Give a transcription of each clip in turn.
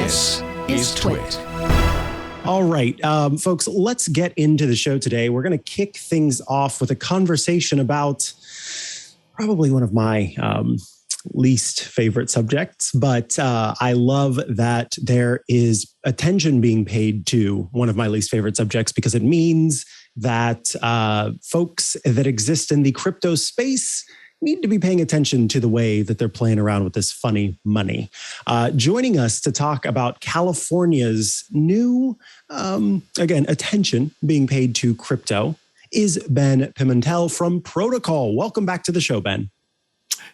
This is TWiT. All right, folks, let's get into the show today. We're going to kick things off with a conversation about probably one of my least favorite subjects, but I love that there is attention being paid to one of my least favorite subjects because it means that folks that exist in the crypto space need to be paying attention to the way that they're playing around with this funny money. Joining us to talk about California's new, attention being paid to crypto is Ben Pimentel from Protocol. Welcome back to the show, Ben.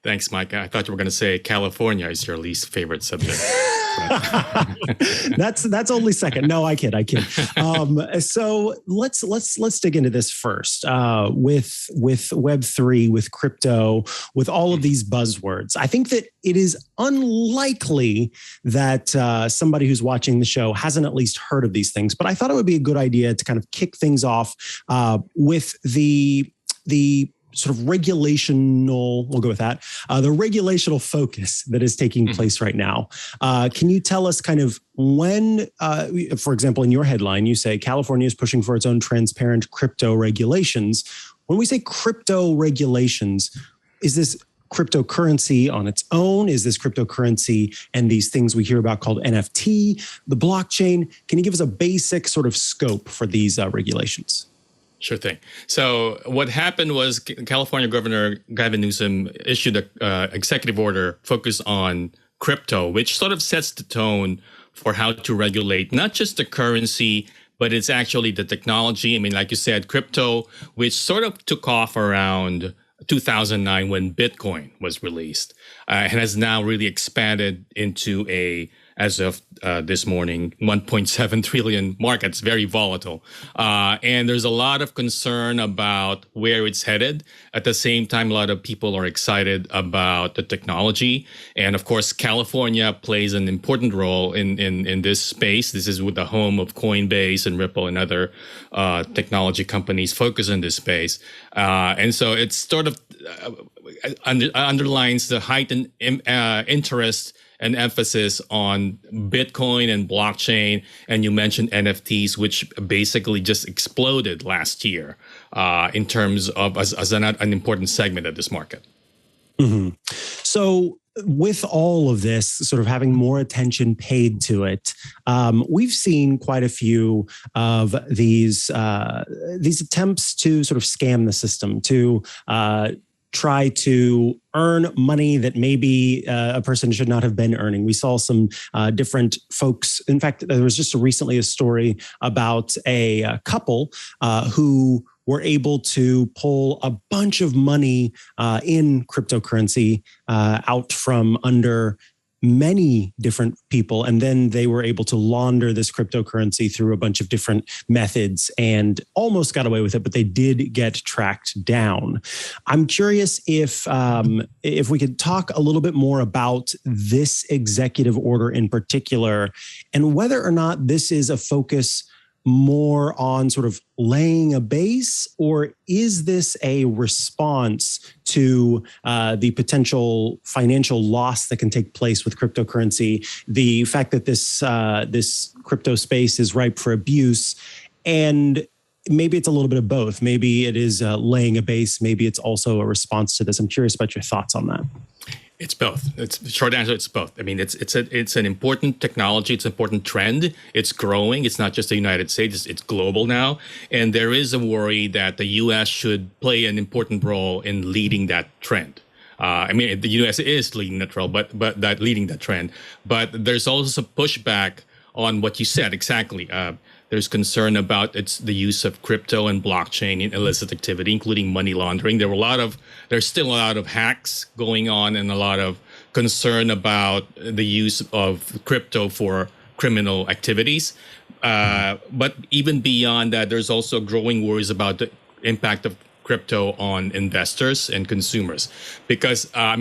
Thanks, Micah. I thought you were going to say California is your least favorite subject. That's only second. No, I kid. So let's dig into this first with Web3, with crypto, with all of these buzzwords. I think that it is unlikely that somebody who's watching the show hasn't at least heard of these things. But I thought it would be a good idea to kind of kick things off with the sort of regulational, we'll go with that, the regulational focus that is taking place right now. Can you tell us kind of when, for example, in your headline, you say California is pushing for its own transparent crypto regulations. When we say crypto regulations, is this cryptocurrency on its own? Is this cryptocurrency and these things we hear about called NFT, the blockchain? Can you give us a basic sort of scope for these regulations? Sure thing. So what happened was California Governor Gov Newsoms issued an executive order focused on crypto, which sort of sets the tone for how to regulate not just the currency, but it's actually the technology. I mean, like you said, crypto, which sort of took off around 2009 when Bitcoin was released, and has now really expanded into as of this morning, 1.7 trillion market. It's very volatile. And there's a lot of concern about where it's headed. At the same time, a lot of people are excited about the technology. And of course, California plays an important role in this space. This is with the home of Coinbase and Ripple and other technology companies focused in this space. And so it's sort of underlines the heightened interest and emphasis on Bitcoin and blockchain. And you mentioned NFTs, which basically just exploded last year in terms of as an important segment of this market. Mm-hmm. So with all of this sort of having more attention paid to it, we've seen quite a few of these attempts to sort of scam the system, to try to earn money that maybe a person should not have been earning. We saw some different folks. In fact, there was just recently a story about a couple who were able to pull a bunch of money in cryptocurrency out from under many different people. And then they were able to launder this cryptocurrency through a bunch of different methods and almost got away with it, but they did get tracked down. I'm curious if we could talk a little bit more about this executive order in particular and whether or not this is a focus more on sort of laying a base, or is this a response to the potential financial loss that can take place with cryptocurrency, the fact that this crypto space is ripe for abuse, and maybe it's a little bit of both. Maybe it is laying a base. Maybe it's also a response to this. I'm curious about your thoughts on that. It's both. It's the short answer. It's both. I mean, it's an important technology. It's an important trend. It's growing. It's not just the United States. It's global now. And there is a worry that the U.S. should play an important role in leading that trend. I mean, the U.S. is leading that role, but leading that trend. But there's also pushback on what you said exactly. There's concern about the use of crypto and blockchain in illicit activity, including money laundering. There's still a lot of hacks going on and a lot of concern about the use of crypto for criminal activities. But even beyond that, there's also growing worries about the impact of crypto on investors and consumers. Because, I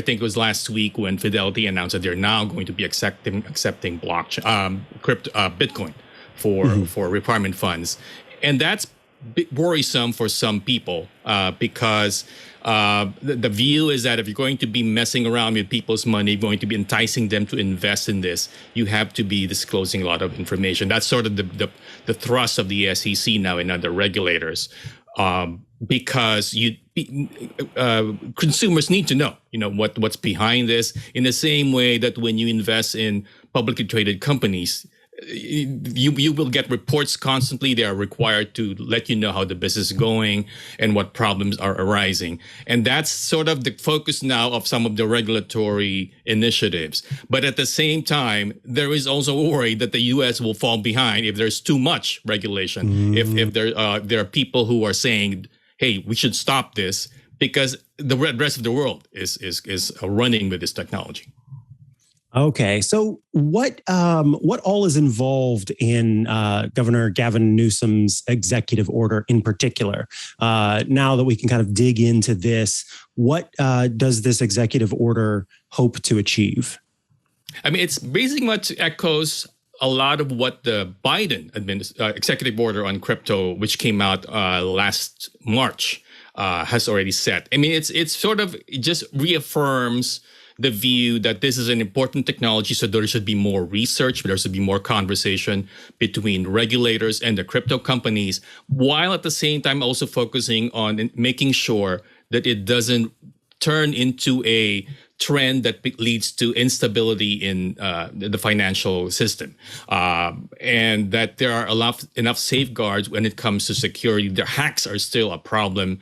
think it was last week when Fidelity announced that they're now going to be accepting blockchain, Bitcoin for retirement funds. And that's worrisome for some people because the view is that if you're going to be messing around with people's money, going to be enticing them to invest in this, you have to be disclosing a lot of information. That's sort of the thrust of the SEC now and other regulators, because consumers need to know, what's behind this. In the same way that when you invest in publicly traded companies, you will get reports constantly. They are required to let you know how the business is going and what problems are arising. And that's sort of the focus now of some of the regulatory initiatives. But at the same time, there is also a worry that the U.S. will fall behind if there's too much regulation. If there are people who are saying, hey, we should stop this because the rest of the world is running with this technology. Okay, so what all is involved in Governor Gavin Newsom's executive order in particular? Now that we can kind of dig into this, what does this executive order hope to achieve? I mean, it's basically much echoes a lot of what the Biden executive order on crypto, which came out last March, has already said. I mean, it's sort of, it just reaffirms the view that this is an important technology, so there should be more research, there should be more conversation between regulators and the crypto companies, while at the same time also focusing on making sure that it doesn't turn into a trend that leads to instability in the financial system, and that there are enough safeguards when it comes to security. The hacks are still a problem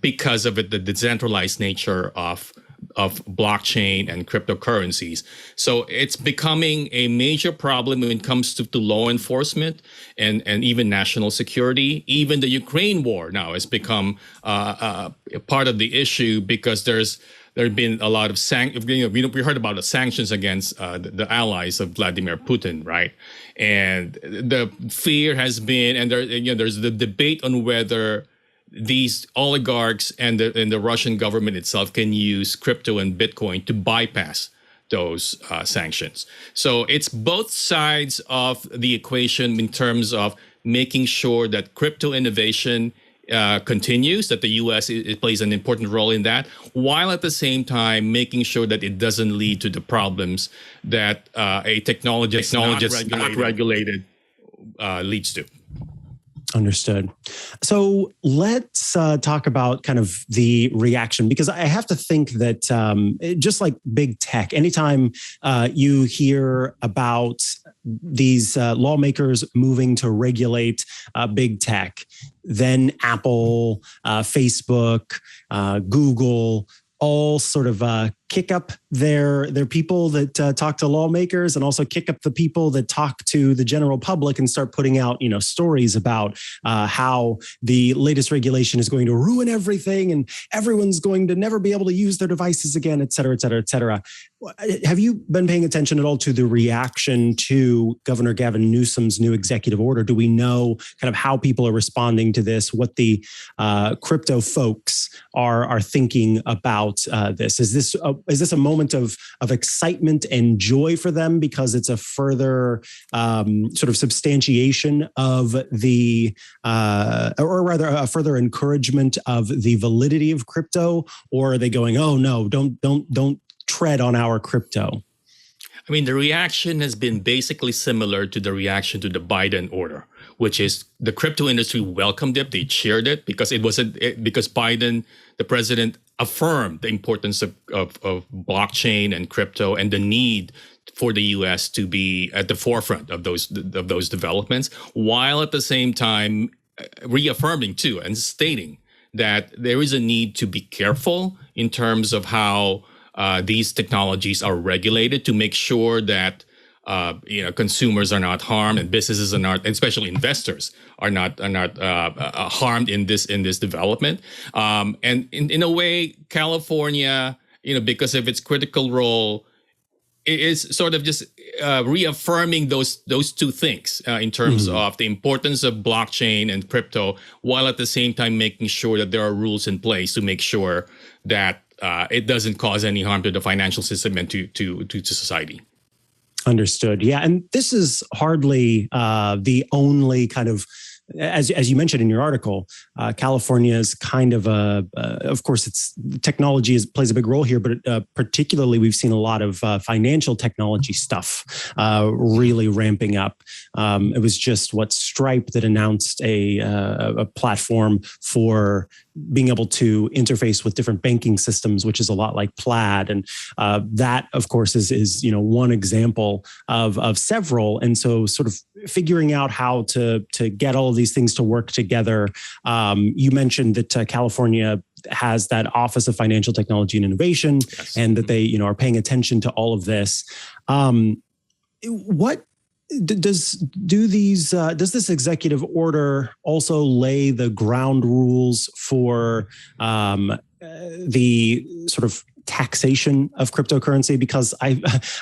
because of the decentralized nature of blockchain and cryptocurrencies. So it's becoming a major problem when it comes to law enforcement and even national security. Even the Ukraine war now has become a part of the issue because there have been a lot of we heard about the sanctions against the allies of Vladimir Putin, right? And the fear has been, and there's the debate on whether these oligarchs and the Russian government itself can use crypto and Bitcoin to bypass those sanctions. So it's both sides of the equation in terms of making sure that crypto innovation continues, that the U.S. it plays an important role in that, while at the same time making sure that it doesn't lead to the problems that a technology that's not regulated leads to. Understood. So let's talk about kind of the reaction, because I have to think that just like big tech, anytime you hear about these lawmakers moving to regulate big tech, then Apple, Facebook, Google, all sort of kick up their people that talk to lawmakers, and also kick up the people that talk to the general public and start putting out, stories about how the latest regulation is going to ruin everything and everyone's going to never be able to use their devices again, et cetera, et cetera, et cetera. Have you been paying attention at all to the reaction to Governor Gavin Newsom's new executive order? Do we know kind of how people are responding to this, what the crypto folks are thinking about this? Is this a moment of excitement and joy for them because it's a further sort of substantiation of the, or rather a further encouragement of the validity of crypto? Or are they going, oh no, don't tread on our crypto? I mean, the reaction has been basically similar to the reaction to the Biden order, which is the crypto industry welcomed it, they cheered it because because Biden, the president, affirmed the importance of blockchain and crypto and the need for the U.S. to be at the forefront of those developments, while at the same time reaffirming too and stating that there is a need to be careful in terms of how these technologies are regulated to make sure that consumers are not harmed and businesses are not, especially investors, are not harmed in this development. And in a way, California, because of its critical role, is sort of just reaffirming those two things in terms of the importance of blockchain and crypto, while at the same time making sure that there are rules in place to make sure that it doesn't cause any harm to the financial system and to society. Understood. Yeah. And this is hardly the only kind of as you mentioned in your article, California is kind of of course, technology plays a big role here, but particularly we've seen a lot of financial technology stuff really ramping up. It was just Stripe that announced a platform for being able to interface with different banking systems, which is a lot like Plaid, and that, of course, is one example of several. And so, sort of figuring out how to get all of these things to work together. You mentioned that California has that Office of Financial Technology and Innovation, yes, and that they are paying attention to all of this. What does this executive order also lay the ground rules for the sort of taxation of cryptocurrency? Because I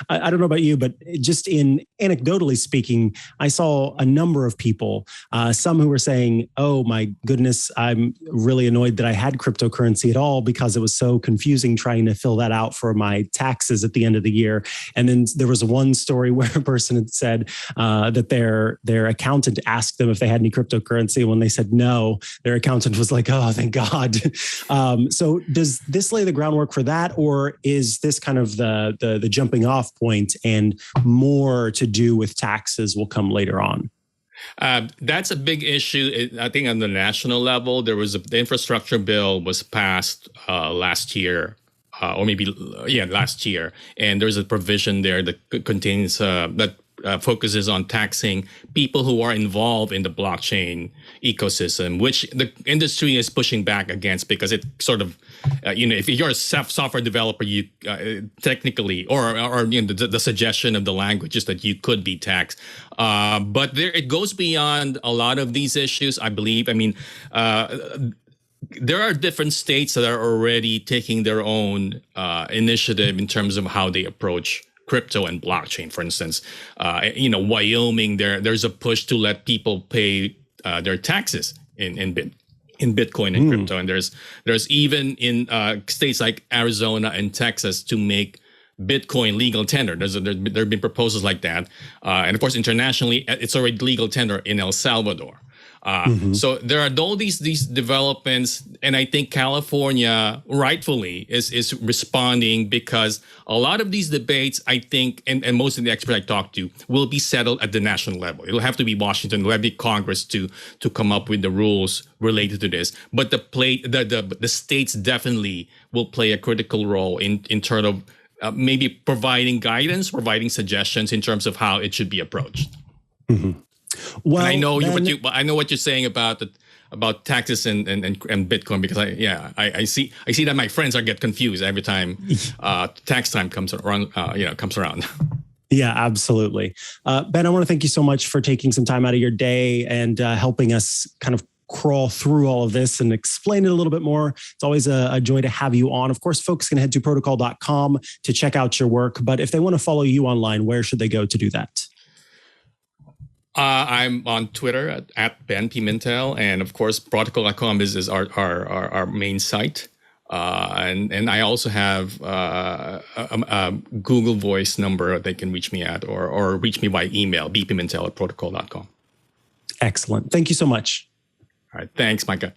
don't know about you, but just anecdotally speaking, I saw a number of people, some who were saying, "Oh my goodness, I'm really annoyed that I had cryptocurrency at all because it was so confusing trying to fill that out for my taxes at the end of the year." And then there was one story where a person had said that their accountant asked them if they had any cryptocurrency, and when they said no, their accountant was like, "Oh, thank God." So does this lay the groundwork for that? Or is this kind of the jumping off point, and more to do with taxes will come later on? That's a big issue. I think on the national level, the infrastructure bill was passed last year, last year, and there's a provision there that contains that focuses on taxing people who are involved in the blockchain ecosystem, which the industry is pushing back against because it sort of, if you're a software developer, you technically, or the suggestion of the language is that you could be taxed. But it goes beyond a lot of these issues, I believe. I mean, there are different states that are already taking their own initiative in terms of how they approach crypto and blockchain. For instance, Wyoming, there's a push to let people pay their taxes in Bitcoin and crypto, and there's even in states like Arizona and Texas to make Bitcoin legal tender. There have been proposals like that, and of course internationally, it's already legal tender in El Salvador. So there are all these developments, and I think California rightfully is responding because a lot of these debates, I think, and most of the experts I talked to, will be settled at the national level. It'll have to be Washington, it'll have to be Congress to come up with the rules related to this. But the states definitely will play a critical role in terms of maybe providing guidance, providing suggestions in terms of how it should be approached. Mm-hmm. Well, and I know what you're saying about taxes and Bitcoin, because I see that my friends get confused every time tax time comes around. Yeah, absolutely. Ben, I want to thank you so much for taking some time out of your day and helping us kind of crawl through all of this and explain it a little bit more. It's always a joy to have you on. Of course, folks can head to protocol.com to check out your work. But if they want to follow you online, where should they go to do that? I'm on Twitter at Ben Pimentel, and of course, protocol.com is our main site. And I also have a Google Voice number they can reach me at, or reach me by email, bpimentel@protocol.com. Excellent. Thank you so much. All right. Thanks, Micah.